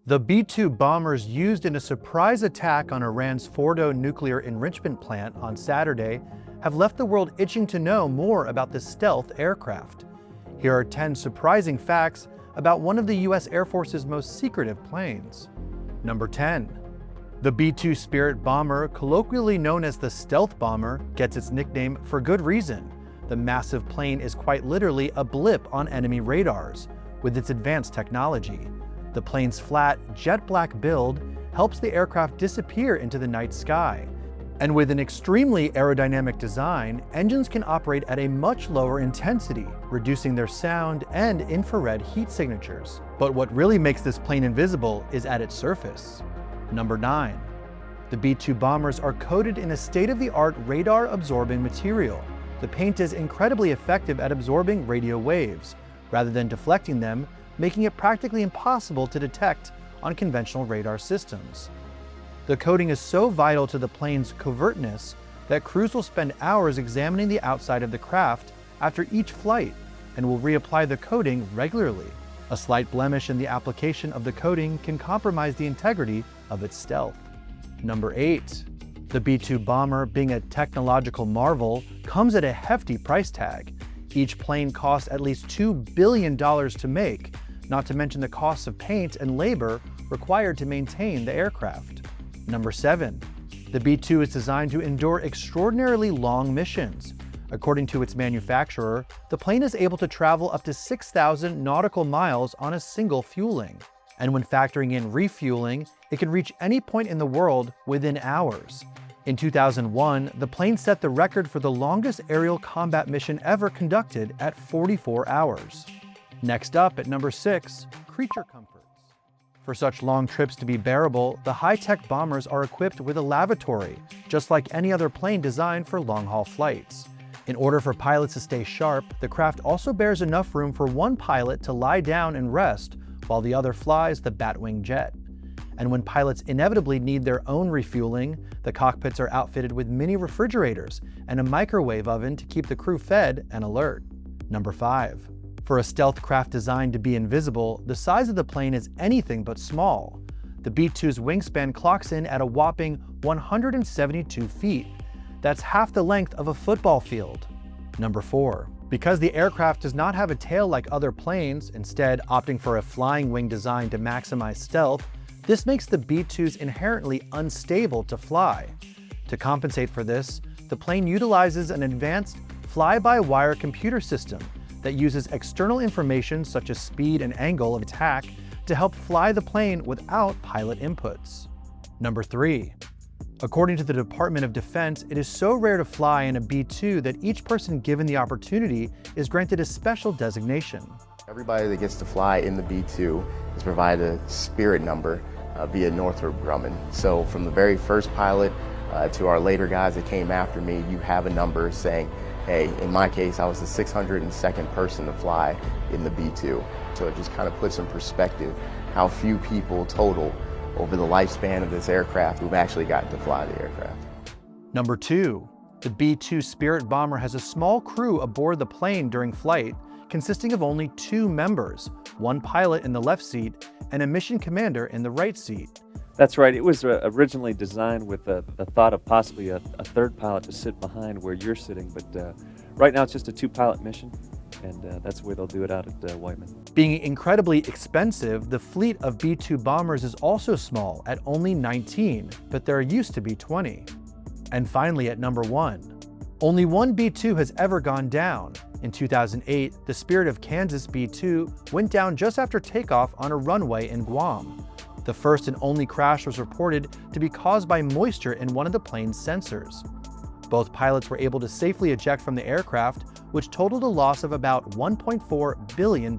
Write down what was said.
The B-2 bombers used in a surprise attack on Iran's Fordo nuclear enrichment plant on Saturday have left the world itching to know more about this stealth aircraft. Here are 10 surprising facts about one of the US Air Force's most secretive planes. Number 10. The B-2 Spirit bomber, colloquially known as the stealth bomber, gets its nickname for good reason. The massive plane is quite literally a blip on enemy radars with its advanced technology. The plane's flat, jet-black build helps the aircraft disappear into the night sky. And with an extremely aerodynamic design, engines can operate at a much lower intensity, reducing their sound and infrared heat signatures. But what really makes this plane invisible is at its surface. Number 9. The B-2 bombers are coated in a state-of-the-art radar-absorbing material. The paint is incredibly effective at absorbing radio waves, rather than deflecting them, making it practically impossible to detect on conventional radar systems. The coating is so vital to the plane's covertness that crews will spend hours examining the outside of the craft after each flight and will reapply the coating regularly. A slight blemish in the application of the coating can compromise the integrity of its stealth. Number 8. The B-2 bomber, being a technological marvel, comes at a hefty price tag. Each plane costs at least $2 billion to make, not to mention the costs of paint and labor required to maintain the aircraft. Number 7. The B-2 is designed to endure extraordinarily long missions. According to its manufacturer, the plane is able to travel up to 6,000 nautical miles on a single fueling. And when factoring in refueling, it can reach any point in the world within hours. In 2001, the plane set the record for the longest aerial combat mission ever conducted at 44 hours. Next up at number 6, creature comforts. For such long trips to be bearable, the high-tech bombers are equipped with a lavatory, just like any other plane designed for long-haul flights. In order for pilots to stay sharp, the craft also bears enough room for one pilot to lie down and rest while the other flies the Batwing jet. And when pilots inevitably need their own refueling, the cockpits are outfitted with mini refrigerators and a microwave oven to keep the crew fed and alert. Number 5. For a stealth craft designed to be invisible, the size of the plane is anything but small. The B-2's wingspan clocks in at a whopping 172 feet. That's half the length of a football field. Number 4. Because the aircraft does not have a tail like other planes, instead opting for a flying wing design to maximize stealth, this makes the B-2s inherently unstable to fly. To compensate for this, the plane utilizes an advanced fly-by-wire computer system that uses external information such as speed and angle of attack to help fly the plane without pilot inputs. Number 3. According to the Department of Defense, it is so rare to fly in a B-2 that each person given the opportunity is granted a special designation. Everybody that gets to fly in the B-2 is provided a Spirit number via Northrop Grumman. So from the very first pilot to our later guys that came after me, you have a number saying, hey, in my case, I was the 602nd person to fly in the B-2. So it just kind of puts in perspective how few people total over the lifespan of this aircraft who've actually gotten to fly the aircraft. Number 2. The B-2 Spirit bomber has a small crew aboard the plane during flight, consisting of only 2 members, one pilot in the left seat and a mission commander in the right seat. That's right. It was originally designed with the thought of possibly a third pilot to sit behind where you're sitting, but right now it's just a 2-pilot mission, and that's the way they'll do it out at Whiteman. Being incredibly expensive, the fleet of B-2 bombers is also small at only 19, but there used to be 20. And finally at number 1. Only one B-2 has ever gone down. In 2008, the Spirit of Kansas B-2 went down just after takeoff on a runway in Guam. The first and only crash was reported to be caused by moisture in one of the plane's sensors. Both pilots were able to safely eject from the aircraft, which totaled a loss of about $1.4 billion.